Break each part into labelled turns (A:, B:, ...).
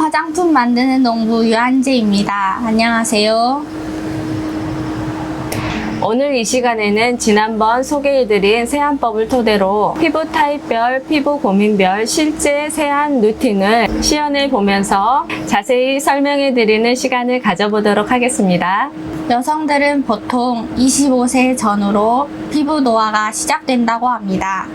A: 화장품 만드는 농부 유한재입니다. 안녕하세요.
B: 오늘 이 시간에는 지난번 소개해드린 세안법을 토대로 피부 타입별, 피부 고민별 실제 세안 루틴을 시연해 보면서 자세히 설명해드리는 시간을 가져보도록 하겠습니다.
A: 여성들은 보통 25세 전후로 피부 노화가 시작된다고 합니다.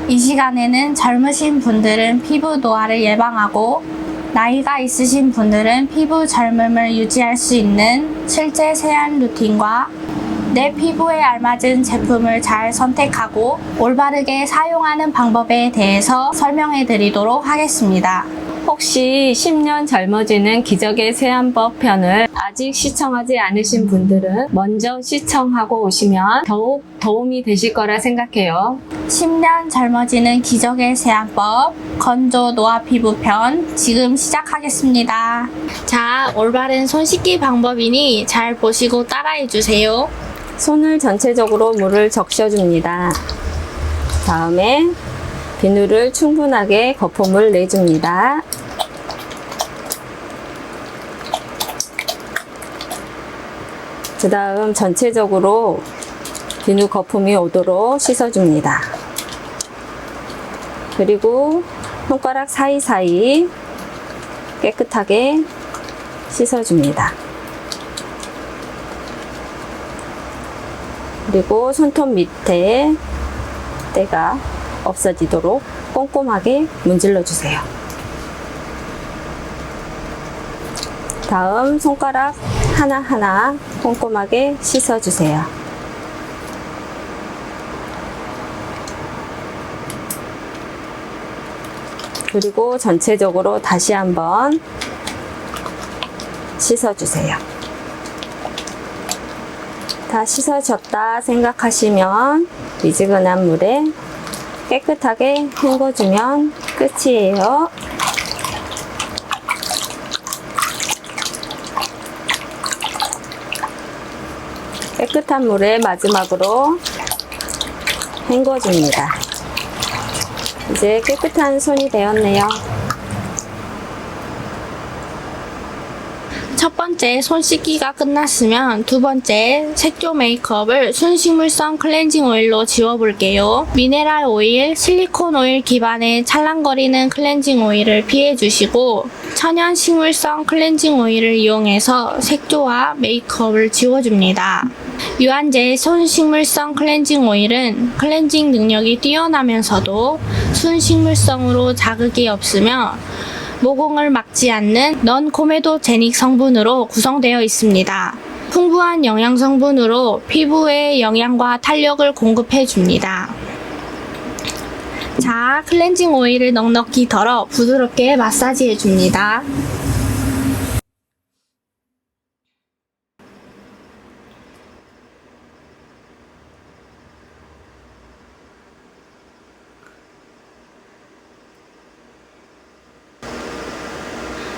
A: 이 시간에는 젊으신 분들은 피부 노화를 예방하고 나이가 있으신 분들은 피부 젊음을 유지할 수 있는 실제 세안 루틴과 내 피부에 알맞은 제품을 잘 선택하고 올바르게 사용하는 방법에 대해서 설명해 드리도록 하겠습니다.
B: 혹시 10년 젊어지는 기적의 세안법 편을 아직 시청하지 않으신 분들은 먼저 시청하고 오시면 더욱 도움이 되실 거라 생각해요.
A: 10년 젊어지는 기적의 세안법 건조 노화 피부 편 지금 시작하겠습니다. 자, 올바른 손 씻기 방법이니 잘 보시고 따라해 주세요.
B: 손을 전체적으로 물을 적셔줍니다. 다음에 비누를 충분하게 거품을 내줍니다. 그 다음 전체적으로 비누 거품이 오도록 씻어줍니다. 그리고 손가락 사이사이 깨끗하게 씻어줍니다. 그리고 손톱 밑에 때가 없어지도록 꼼꼼하게 문질러 주세요. 다음 손가락 하나하나 꼼꼼하게 씻어 주세요. 그리고 전체적으로 다시 한번 씻어 주세요. 다 씻어졌다 생각하시면 미지근한 물에 깨끗하게 헹궈주면 끝이에요. 깨끗한 물에 마지막으로 헹궈줍니다. 이제 깨끗한 손이 되었네요.
A: 첫 번째 손 씻기가 끝났으면 두 번째 색조 메이크업을 순식물성 클렌징 오일로 지워볼게요. 미네랄 오일, 실리콘 오일 기반의 찰랑거리는 클렌징 오일을 피해주시고 천연 식물성 클렌징 오일을 이용해서 색조와 메이크업을 지워줍니다. 유한제의 손식물성 클렌징 오일은 클렌징 능력이 뛰어나면서도 순식물성으로 자극이 없으며 모공을 막지 않는 넌코메도제닉 성분으로 구성되어 있습니다. 풍부한 영양 성분으로 피부에 영양과 탄력을 공급해 줍니다. 자, 클렌징 오일을 넉넉히 덜어 부드럽게 마사지해 줍니다.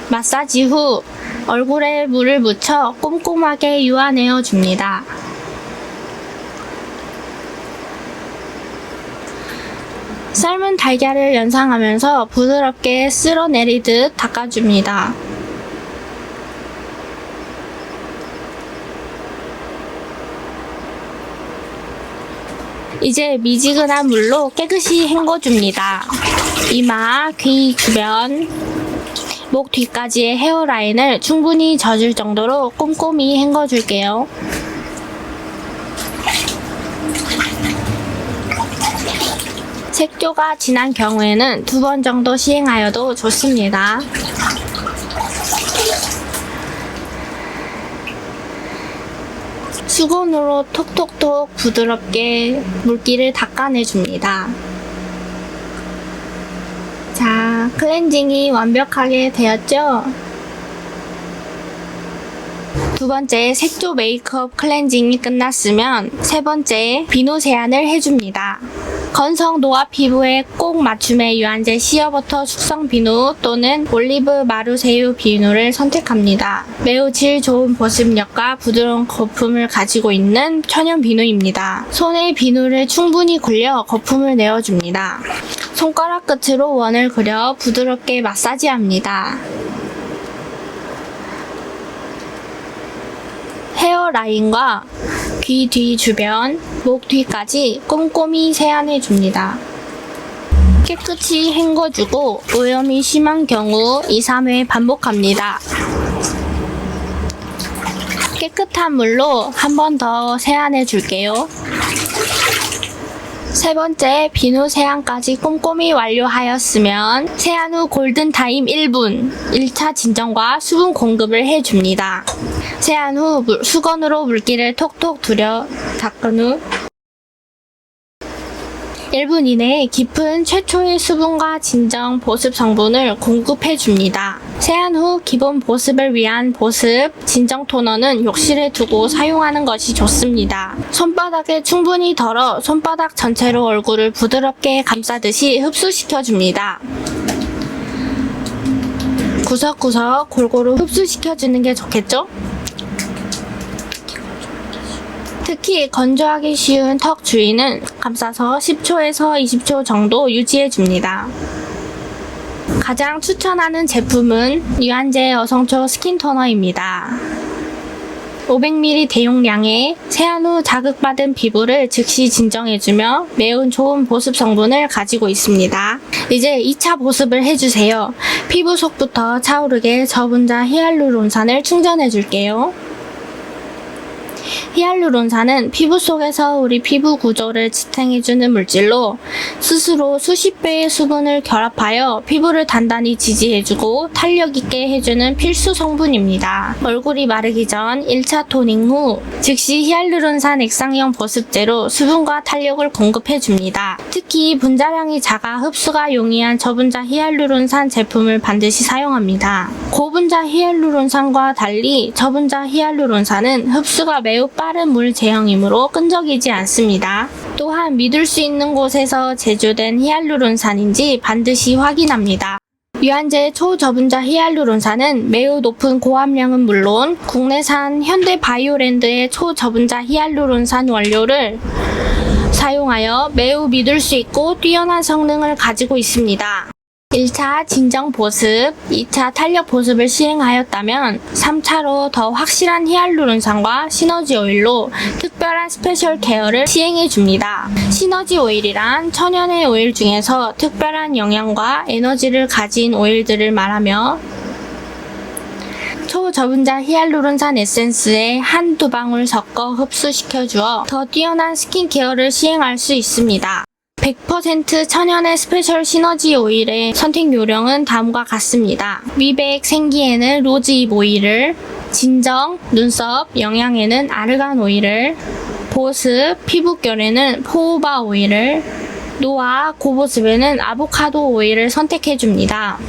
A: 마사지 후 얼굴에 물을 묻혀 꼼꼼하게 유화내어 줍니다. 삶은 달걀을 연상하면서 부드럽게 쓸어내리듯 닦아줍니다. 이제 미지근한 물로 깨끗이 헹궈줍니다. 이마, 귀 주변, 목 뒤까지의 헤어라인을 충분히 젖을 정도로 꼼꼼히 헹궈줄게요. 색조가 진한 경우에는 2번 정도 시행하여도 좋습니다. 수건으로 톡톡톡 부드럽게 물기를 닦아내줍니다. 자, 클렌징이 완벽하게 되었죠? 두 번째 색조 메이크업 클렌징이 끝났으면 세 번째 비누 세안을 해줍니다. 건성 노화 피부에 꼭 맞춤의 유한제 시어버터 숙성 비누 또는 올리브 마루새우 비누를 선택합니다. 매우 질 좋은 보습력과 부드러운 거품을 가지고 있는 천연 비누입니다. 손에 비누를 충분히 굴려 거품을 내어줍니다. 손가락 끝으로 원을 그려 부드럽게 마사지합니다. 헤어라인과 귀 뒤 주변, 목 뒤까지 꼼꼼히 세안해 줍니다. 깨끗이 헹궈주고 오염이 심한 경우 2, 3회 반복합니다. 깨끗한 물로 한 번 더 세안해 줄게요. 세 번째, 비누 세안까지 꼼꼼히 완료하였으면 세안 후 골든타임 1분 1차 진정과 수분 공급을 해줍니다. 세안 후 수건으로 물기를 톡톡 두려 닦은 후 1분 이내에 깊은 최초의 수분과 진정 보습 성분을 공급해줍니다. 세안 후 기본 보습을 위한 보습, 진정 토너는 욕실에 두고 사용하는 것이 좋습니다. 손바닥에 충분히 덜어 손바닥 전체로 얼굴을 부드럽게 감싸듯이 흡수시켜줍니다. 구석구석 골고루 흡수시켜주는 게 좋겠죠? 특히 건조하기 쉬운 턱 주위는 감싸서 10초에서 20초 정도 유지해줍니다. 가장 추천하는 제품은 유한제 여성초 스킨 토너입니다. 500ml 대용량에 세안 후 자극받은 피부를 즉시 진정해주며 매우 좋은 보습 성분을 가지고 있습니다. 이제 2차 보습을 해주세요. 피부 속부터 차오르게 저분자 히알루론산을 충전해줄게요. 히알루론산은 피부 속에서 우리 피부 구조를 지탱해주는 물질로 스스로 수십 배의 수분을 결합하여 피부를 단단히 지지해주고 탄력 있게 해주는 필수 성분입니다. 얼굴이 마르기 전 1차 토닝 후 즉시 히알루론산 액상형 보습제로 수분과 탄력을 공급해줍니다. 특히 분자량이 작아 흡수가 용이한 저분자 히알루론산 제품을 반드시 사용합니다. 고분자 히알루론산과 달리 저분자 히알루론산은 흡수가 매우 빠른 물 제형이므로 끈적이지 않습니다. 또한 믿을 수 있는 곳에서 제조된 히알루론산인지 반드시 확인합니다. 유한제 초저분자 히알루론산은 매우 높은 고함량은 물론 국내산 현대바이오랜드의 초저분자 히알루론산 원료를 사용하여 매우 믿을 수 있고 뛰어난 성능을 가지고 있습니다. 1차 진정 보습, 2차 탄력 보습을 시행하였다면 3차로 더 확실한 히알루론산과 시너지 오일로 특별한 스페셜 케어를 시행해줍니다. 시너지 오일이란 천연의 오일 중에서 특별한 영양과 에너지를 가진 오일들을 말하며 초저분자 히알루론산 에센스에 한두 방울 섞어 흡수시켜주어 더 뛰어난 스킨케어를 시행할 수 있습니다. 100% 천연의 스페셜 시너지 오일의 선택 요령은 다음과 같습니다. 미백, 생기에는 로즈잎 오일을, 진정, 눈썹, 영양에는 아르간 오일을, 보습, 피부결에는 포호바 오일을, 노화, 고보습에는 아보카도 오일을 선택해줍니다.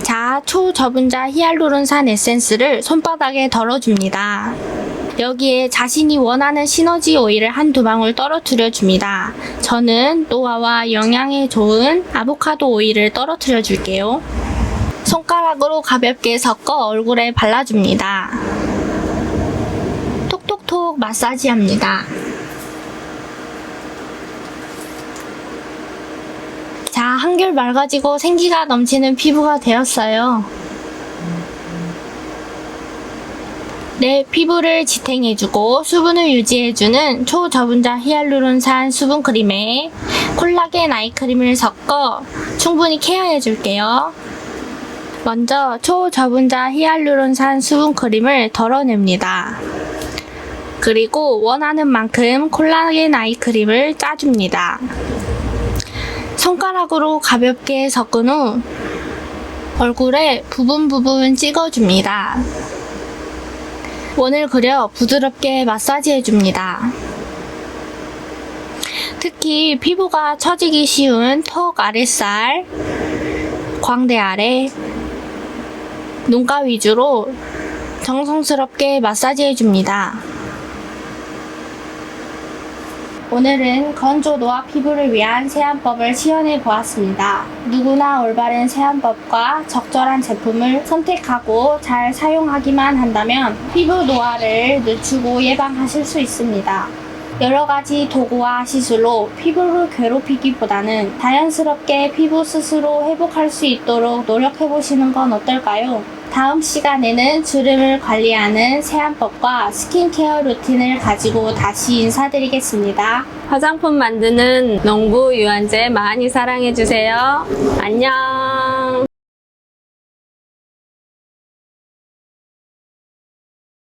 A: 자, 초저분자 히알루론산 에센스를 손바닥에 덜어줍니다. 여기에 자신이 원하는 시너지 오일을 한두 방울 떨어뜨려 줍니다. 저는 노화와 영양에 좋은 아보카도 오일을 떨어뜨려 줄게요. 손가락으로 가볍게 섞어 얼굴에 발라줍니다. 톡톡톡 마사지합니다. 자, 한결 맑아지고 생기가 넘치는 피부가 되었어요. 내 피부를 지탱해주고 수분을 유지해주는 초저분자 히알루론산 수분크림에 콜라겐 아이크림을 섞어 충분히 케어해줄게요. 먼저 초저분자 히알루론산 수분크림을 덜어냅니다. 그리고 원하는 만큼 콜라겐 아이크림을 짜줍니다. 손가락으로 가볍게 섞은 후 얼굴에 부분 찍어줍니다. 원을 그려 부드럽게 마사지해줍니다. 특히 피부가 처지기 쉬운 턱 아랫살, 광대 아래, 눈가 위주로 정성스럽게 마사지해줍니다. 오늘은 건조 노화 피부를 위한 세안법을 시연해 보았습니다. 누구나 올바른 세안법과 적절한 제품을 선택하고 잘 사용하기만 한다면 피부 노화를 늦추고 예방하실 수 있습니다. 여러 가지 도구와 시술로 피부를 괴롭히기보다는 자연스럽게 피부 스스로 회복할 수 있도록 노력해 보시는 건 어떨까요? 다음 시간에는 주름을 관리하는 세안법과 스킨케어 루틴을 가지고 다시 인사드리겠습니다.
B: 화장품 만드는 농부 유한제 많이 사랑해주세요. 안녕.